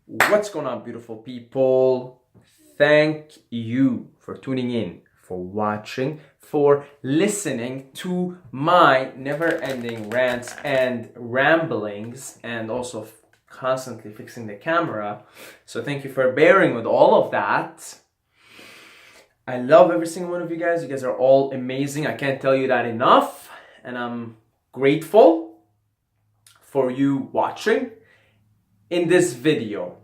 What's going on, beautiful people? Thank you for tuning in, for watching, for listening to my never-ending rants and ramblings, and also constantly fixing the camera. So thank you for bearing with all of that. I love every single one of you guys. You guys are all amazing. I can't tell you that enough. And I'm grateful for you watching. In this video,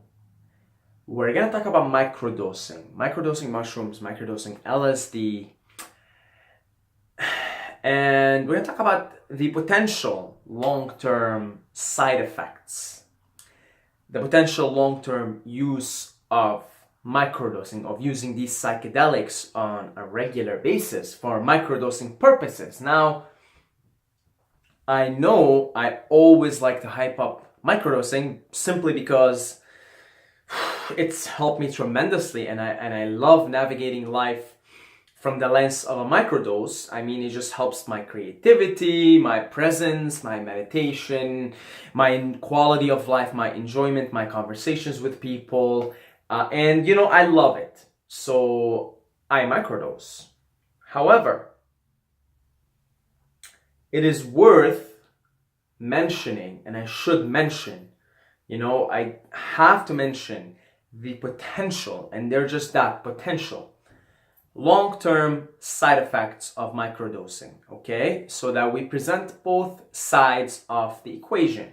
we're gonna talk about microdosing mushrooms, microdosing LSD, and we're gonna talk about the potential long-term side effects, the potential long-term use of microdosing, of using these psychedelics on a regular basis for microdosing purposes. Now, I know I always like to hype up microdosing simply because it's helped me tremendously, and I love navigating life from the lens of a microdose. I mean, it just helps my creativity, my presence, my meditation, my quality of life, my enjoyment, my conversations with people, and you know, I love it. So I microdose. However, it is worth mentioning, and I should mention, I have to mention the potential, and they're just that, potential long-term side effects of microdosing, okay? So that we present both sides of the equation.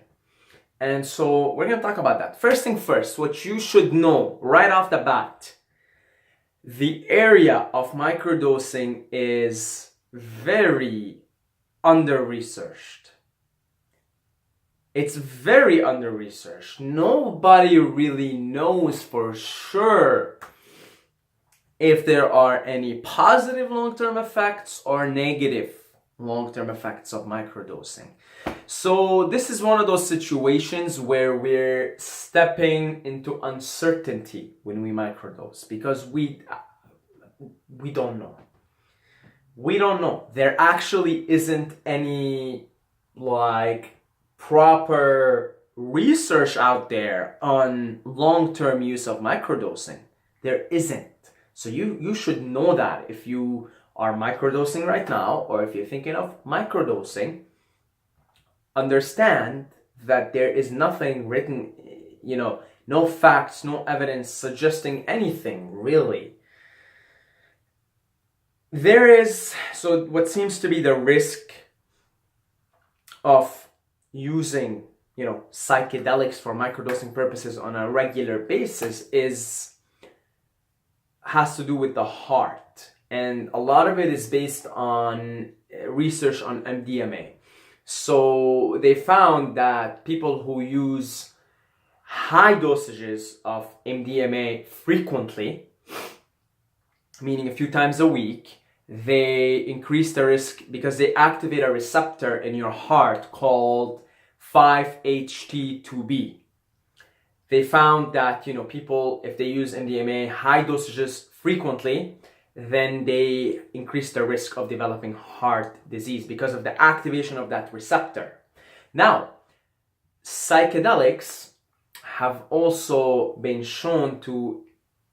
And so we're gonna talk about that. First thing first, what you should know right off the bat, the area of microdosing is very under-researched. It's very under-researched. Nobody really knows for sure if there are any positive long-term effects or negative long-term effects of microdosing. So this is one of those situations where we're stepping into uncertainty when we microdose, because we don't know. We don't know. There actually isn't any proper research out there on long-term use of microdosing. There isn't. So you should know that if you are microdosing right now, or if you're thinking of microdosing, understand that there is nothing written, no facts, no evidence suggesting anything really. So what seems to be the risk of using, psychedelics for microdosing purposes on a regular basis has to do with the heart. And a lot of it is based on research on MDMA. So they found that people who use high dosages of MDMA frequently, meaning a few times a week, they increase the risk because they activate a receptor in your heart called 5-HT2B. They found that, people, if they use MDMA high dosages frequently, then they increase the risk of developing heart disease because of the activation of that receptor. Now, psychedelics have also been shown to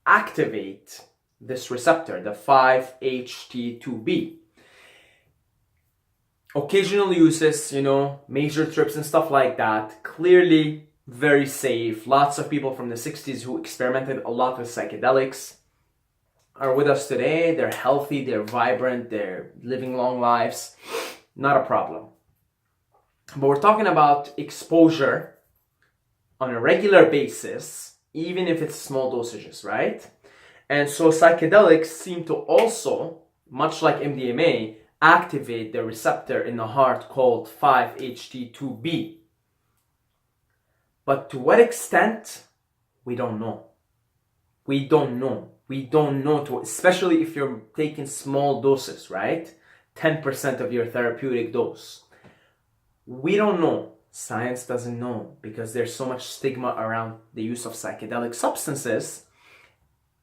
activate this receptor, the 5-HT2B. Occasional uses, major trips and stuff like that, clearly very safe. Lots of people from the 60s who experimented a lot with psychedelics are with us today. They're healthy, they're vibrant, they're living long lives. Not a problem. But we're talking about exposure on a regular basis, even if it's small dosages, right? And so psychedelics seem to also, much like MDMA, activate the receptor in the heart called 5-HT2B. But to what extent, we don't know. We don't know, especially if you're taking small doses, right? 10% of your therapeutic dose. We don't know. Science doesn't know because there's so much stigma around the use of psychedelic substances.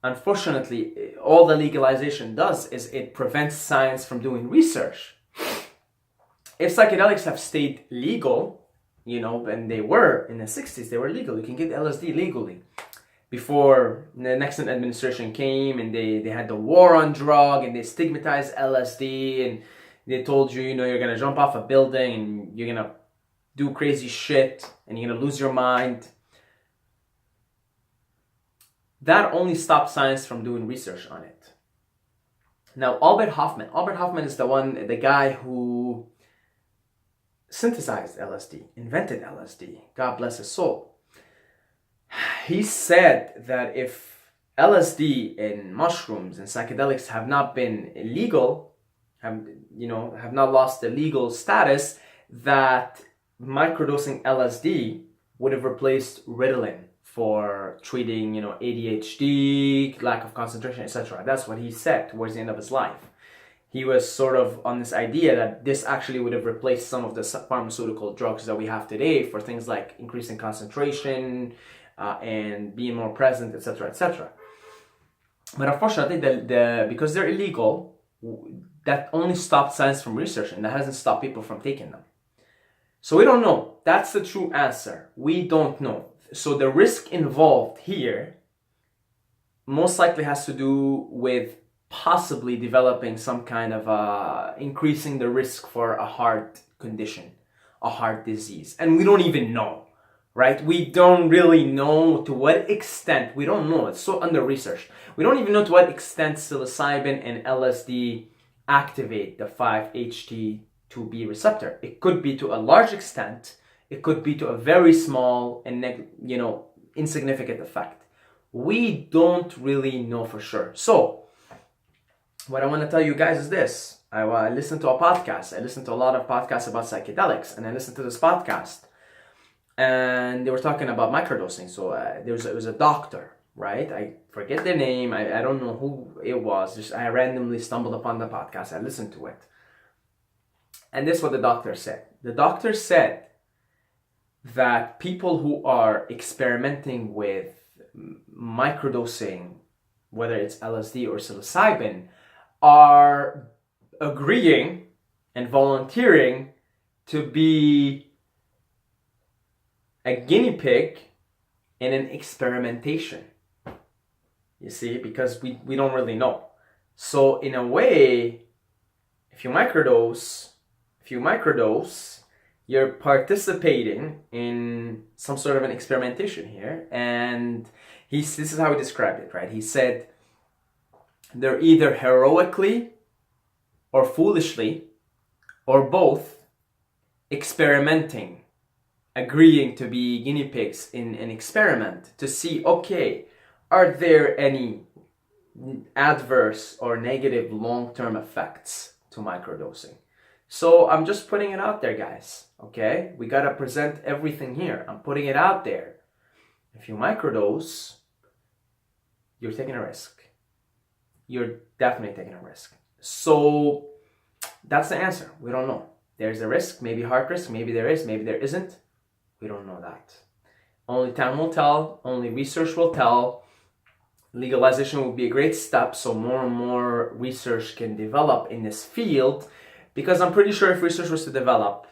Unfortunately, all the legalization does is it prevents science from doing research. If psychedelics have stayed legal, and they were in the 60s, they were legal. You can get LSD legally. before the Nixon administration came, and they had the war on drug, and they stigmatized LSD, and they told you, you're gonna jump off a building and you're gonna do crazy shit and you're gonna lose your mind. That only stopped science from doing research on it. Now, Albert Hoffman is the guy who synthesized LSD, invented LSD. God bless his soul. He said that if LSD and mushrooms and psychedelics have not been illegal, have not lost their legal status, that microdosing LSD would have replaced Ritalin for treating, ADHD, lack of concentration, etc. That's what he said towards the end of his life. He was sort of on this idea that this actually would have replaced some of the pharmaceutical drugs that we have today for things like increasing concentration and being more present, etc., etc. But unfortunately, because they're illegal, that only stopped science from researching. That hasn't stopped people from taking them. So we don't know. That's the true answer. We don't know. So the risk involved here most likely has to do with possibly developing some kind of increasing the risk for a heart condition, a heart disease. And we don't even know, right? We don't really know to what extent. We don't know. It's so under-researched. We don't even know to what extent psilocybin and LSD activate the 5-HT2B receptor. It could be to a large extent. It could be to a very small and insignificant effect. We don't really know for sure. So what I want to tell you guys is this. I listened to a podcast. I listened to a lot of podcasts about psychedelics, and I listened to this podcast, and they were talking about microdosing. So it was a doctor, right? I forget their name. I don't know who it was. Just I randomly stumbled upon the podcast. I listened to it, and this is what the doctor said. The doctor said that people who are experimenting with microdosing, whether it's LSD or psilocybin, are agreeing and volunteering to be a guinea pig in an experimentation. You see, because we don't really know. So in a way, if you microdose, you're participating in some sort of an experimentation here. And this is how he described it, right? He said, they're either heroically or foolishly or both experimenting, agreeing to be guinea pigs in an experiment to see, okay, are there any adverse or negative long-term effects to microdosing? So I'm just putting it out there, guys, okay? We got to present everything here. I'm putting it out there. If you microdose, you're taking a risk. You're definitely taking a risk. So that's the answer. We don't know. There's a risk, maybe heart risk, maybe there is, maybe there isn't. We don't know that. Only time will tell, only research will tell. Legalization would be a great step so more and more research can develop in this field, because I'm pretty sure if research was to develop,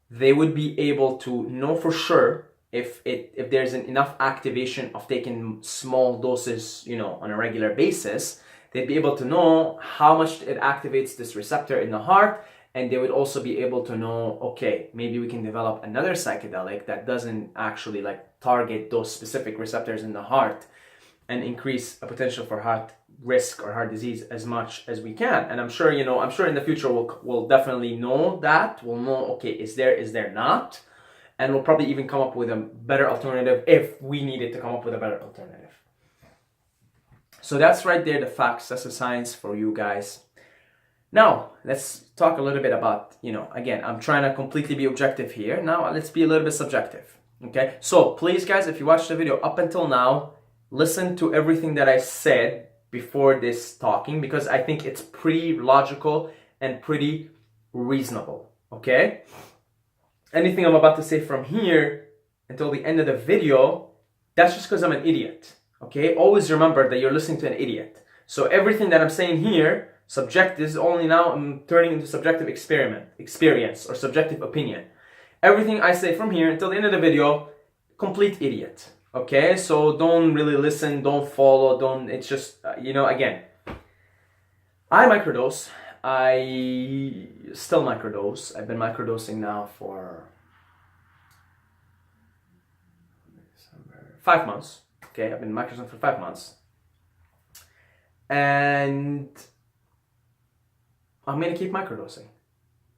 they would be able to know for sure if there's enough activation of taking small doses, on a regular basis. They'd be able to know how much it activates this receptor in the heart, and they would also be able to know, okay, maybe we can develop another psychedelic that doesn't actually target those specific receptors in the heart and increase a potential for heart risk or heart disease as much as we can. And I'm sure in the future we'll definitely know that. We'll know, okay, is there not? And we'll probably even come up with a better alternative if we needed to come up with a better alternative. So that's right there, the facts. That's the science for you guys. Now, let's talk a little bit about, again, I'm trying to completely be objective here. Now, let's be a little bit subjective, okay? So, please, guys, if you watched the video up until now, listen to everything that I said before this talking, because I think it's pretty logical and pretty reasonable, okay? Anything I'm about to say from here until the end of the video, that's just because I'm an idiot, okay? Always remember that you're listening to an idiot. So everything that I'm saying here, subjective, is only now I'm turning into subjective experience or subjective opinion. Everything I say from here until the end of the video, complete idiot, Okay, so don't really listen, don't follow, don't, it's just, again, I microdose. I still microdose. I've been microdosing now for 5 months. Okay, I've been microdosing for 5 months. And I'm going to keep microdosing.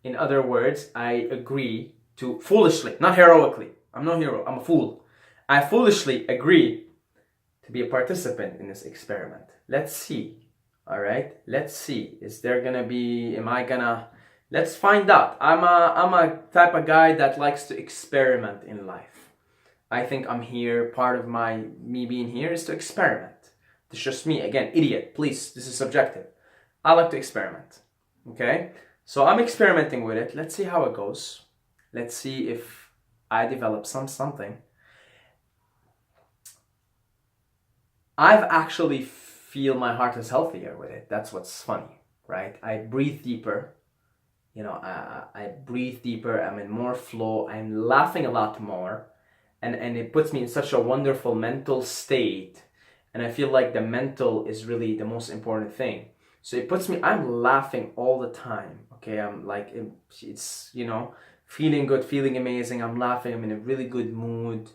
In other words, I agree to foolishly, not heroically. I'm no hero, I'm a fool. I foolishly agree to be a participant in this experiment. Let's see. All right, let's see. Is there gonna be? Am I gonna? Let's find out. I'm a type of guy that likes to experiment in life. I think I'm here. Part of me being here is to experiment. It's just me. Again, idiot. Please, this is subjective. I like to experiment. Okay, so I'm experimenting with it. Let's see how it goes. Let's see if I develop something. I've actually feel my heart is healthier with it. That's what's funny, right? I breathe deeper. I breathe deeper. I'm in more flow. I'm laughing a lot more. And it puts me in such a wonderful mental state. And I feel like the mental is really the most important thing. So it puts me, I'm laughing all the time. Okay, I'm like, it's, feeling good, feeling amazing. I'm laughing. I'm in a really good mood.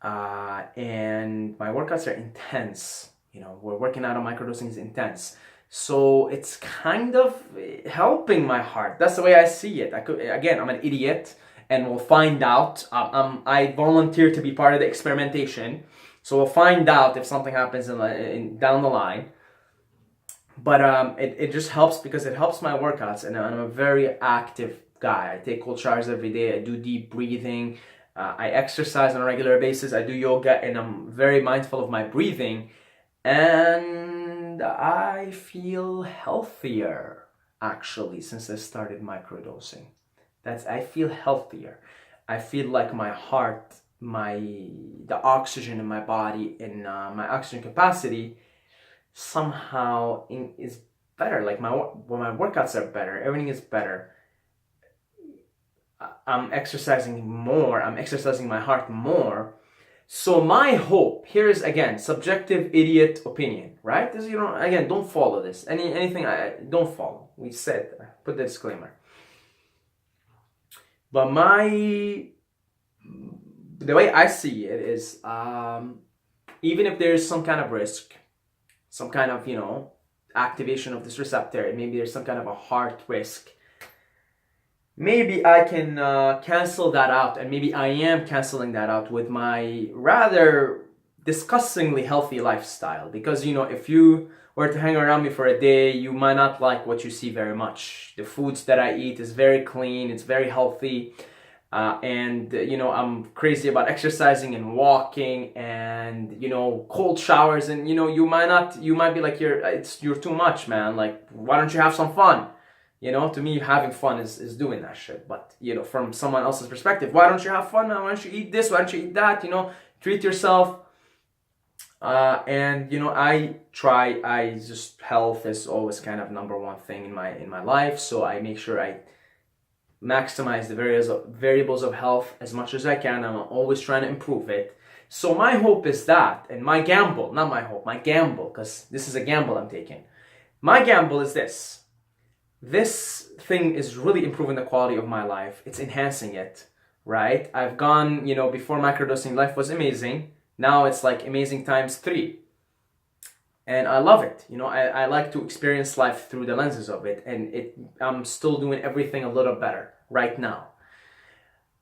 And my workouts are intense. We're working out on microdosing is intense. So it's kind of helping my heart. That's the way I see it. I'm an idiot, and we'll find out. I volunteer to be part of the experimentation. So we'll find out if something happens down the line. But it just helps because it helps my workouts, and I'm a very active guy. I take cold showers every day. I do deep breathing. I exercise on a regular basis. I do yoga, and I'm very mindful of my breathing. And I feel healthier, actually, since I started microdosing. I feel healthier. I feel like my heart, the oxygen in my body, and my oxygen capacity somehow is better. Like my workouts are better. Everything is better. I'm exercising more. I'm exercising my heart more. So my hope, here is again, subjective idiot opinion, right? This, again, don't follow this. Anything, don't follow. We said, put the disclaimer. But the way I see it is, even if there's some kind of risk, some kind of, activation of this receptor, maybe there's some kind of a heart risk, maybe I can cancel that out, and maybe I am canceling that out with my rather disgustingly healthy lifestyle. Because, if you were to hang around me for a day, you might not like what you see very much. The foods that I eat is very clean, it's very healthy, and, I'm crazy about exercising and walking and, cold showers, and, you might be like, you're too much, man. Like, why don't you have some fun? To me, having fun is doing that shit. But, from someone else's perspective, why don't you have fun, man? Why don't you eat this? Why don't you eat that? Treat yourself. And, health is always kind of number one thing in my life. So I make sure I maximize the variables of health as much as I can. I'm always trying to improve it. So my hope is that, and my gamble, not my hope, my gamble, because this is a gamble I'm taking. My gamble is this. This thing is really improving the quality of my life. It's enhancing it, right? I've gone, before microdosing, life was amazing. Now it's like amazing times 3. And I love it. I like to experience life through the lenses of it. And I'm still doing everything a little better right now.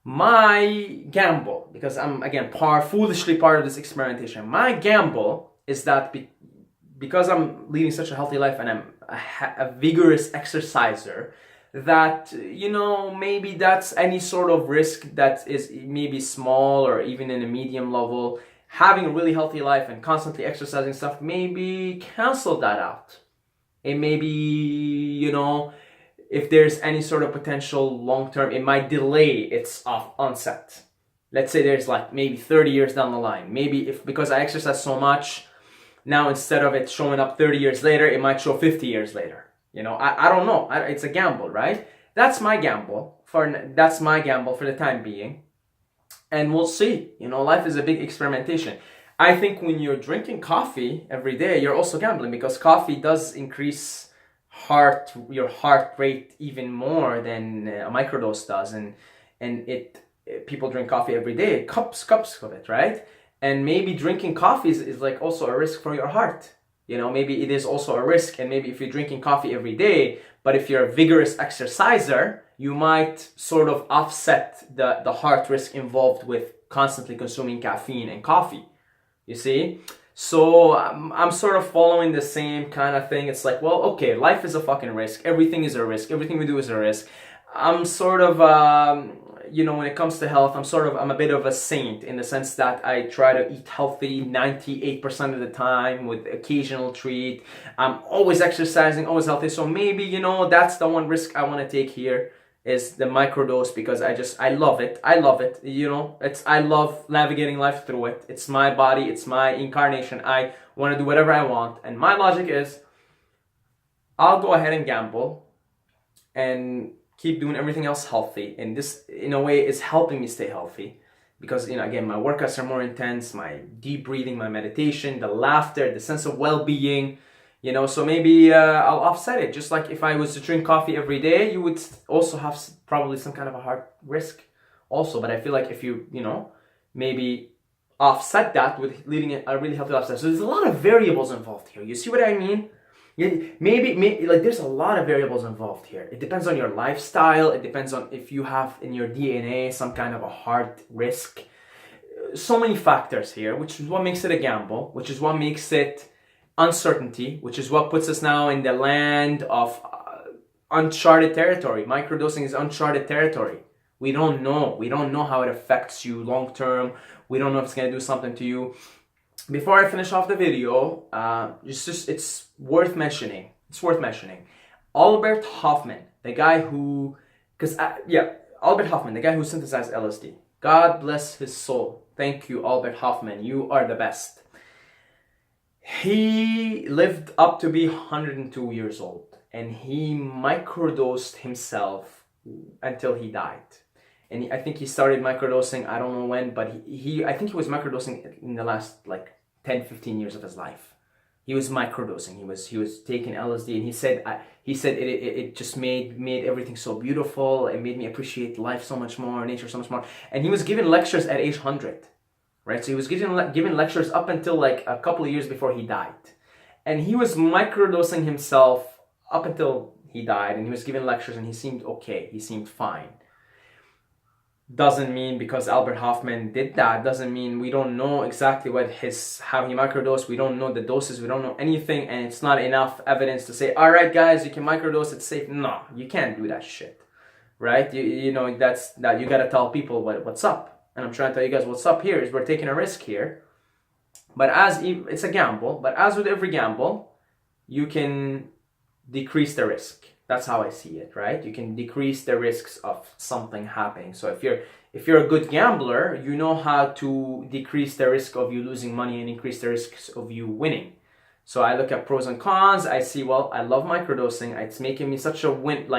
My gamble, because I'm, again, foolishly part of this experimentation, my gamble is that because I'm leading such a healthy life and I'm a vigorous exerciser, that, maybe that's any sort of risk that is maybe small or even in a medium level, having a really healthy life and constantly exercising stuff, maybe cancel that out. And maybe, if there's any sort of potential long-term, it might delay its onset. Let's say there's like maybe 30 years down the line. Maybe because I exercise so much, now instead of it showing up 30 years later, it might show 50 years later. I don't know. It's a gamble, right? That's my gamble for the time being. And we'll see. Life is a big experimentation. I think when you're drinking coffee every day, you're also gambling, because coffee does increase your heart rate even more than a microdose does, and people drink coffee every day, cups of it, right? And maybe drinking coffee is like also a risk for your heart. You know, maybe it is also a risk, and maybe if you're drinking coffee every day, but if you're a vigorous exerciser, you might sort of offset the heart risk involved with constantly consuming caffeine and coffee. You see? So I'm sort of following the same kind of thing. It's like, well, okay, life is a fucking risk. Everything is a risk. Everything we do is a risk. I'm sort of, when it comes to health, I'm a bit of a saint in the sense that I try to eat healthy 98% of the time with occasional treat. I'm always exercising, always healthy. So maybe, that's the one risk I want to take here, is the microdose, because I love it. I love it. I love navigating life through it. It's my body. It's my incarnation. I want to do whatever I want. And my logic is, I'll go ahead and gamble and keep doing everything else healthy. And this, in a way, is helping me stay healthy. Because, again, my workouts are more intense, my deep breathing, my meditation, the laughter, the sense of well-being, so maybe I'll offset it. Just like if I was to drink coffee every day, you would also have probably some kind of a heart risk also. But I feel like if you, maybe offset that with leading a really healthy lifestyle. So there's a lot of variables involved here. You see what I mean? Maybe like there's a lot of variables involved here. It depends on your lifestyle. It depends on if you have in your DNA some kind of a heart risk. So many factors here, which is what makes it a gamble, which is what makes it uncertainty, which is what puts us now in the land of uncharted territory. Microdosing is uncharted territory. We don't know. We don't know how it affects you long term. We don't know if it's going to do something to you. Before I finish off the video, it's worth mentioning. It's worth mentioning. Albert Hoffman, the guy who, Albert Hoffman, the guy who synthesized LSD. God bless his soul. Thank you, Albert Hoffman. You are the best. He lived up to be 102 years old, and he microdosed himself until he died. And I think he started microdosing, I don't know when, but I think he was microdosing in the last 10, 15 years of his life. He was microdosing. He was taking LSD, and he said it just made everything so beautiful. It made me appreciate life so much more, nature so much more. And he was giving lectures at age 100. Right, so he was giving lectures up until a couple of years before he died, and he was microdosing himself up until he died, and he was giving lectures, and he seemed okay, he seemed fine. Doesn't mean because Albert Hoffman did that, doesn't mean we don't know exactly how he microdosed. We don't know the doses, we don't know anything, and it's not enough evidence to say, all right, guys, you can microdose, it's safe. No, you can't do that shit, right? You gotta tell people what's up. And I'm trying to tell you guys what's up here is we're taking a risk here. But it's a gamble. But as with every gamble, you can decrease the risk. That's how I see it, right? You can decrease the risks of something happening. So if you're a good gambler, you know how to decrease the risk of you losing money and increase the risks of you winning. So I look at pros and cons. I see, well, I love microdosing. It's making me such a win.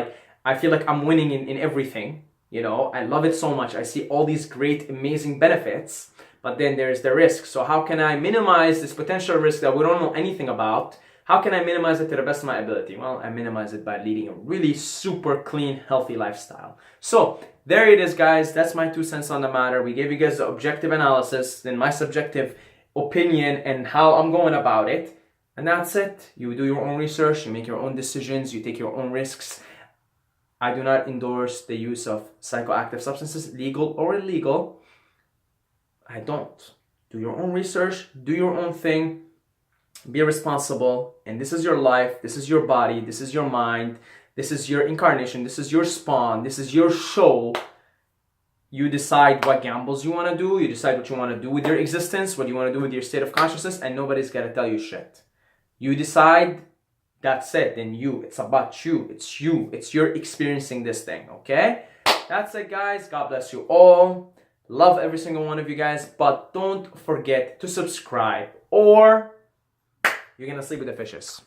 I feel like I'm winning in everything. I love it so much. I see all these great, amazing benefits, but then there's the risk. So how can I minimize this potential risk that we don't know anything about? How can I minimize it to the best of my ability? Well, I minimize it by leading a really super clean, healthy lifestyle. So there it is, guys. That's my 2 cents on the matter. We gave you guys the objective analysis, then my subjective opinion and how I'm going about it. And that's it. You do your own research, you make your own decisions, you take your own risks. I do not endorse the use of psychoactive substances, legal or illegal. I don't. Do your own research, do your own thing, be responsible, and this is your life, this is your body, this is your mind, this is your incarnation, this is your spawn, this is your show. You decide what gambles you want to do, you decide what you want to do with your existence, what you want to do with your state of consciousness, and nobody's got to tell you shit. You decide. That's it, and it's about you, it's you're experiencing this thing, okay? That's it, guys. God bless you all. Love every single one of you guys, but don't forget to subscribe or you're gonna sleep with the fishes.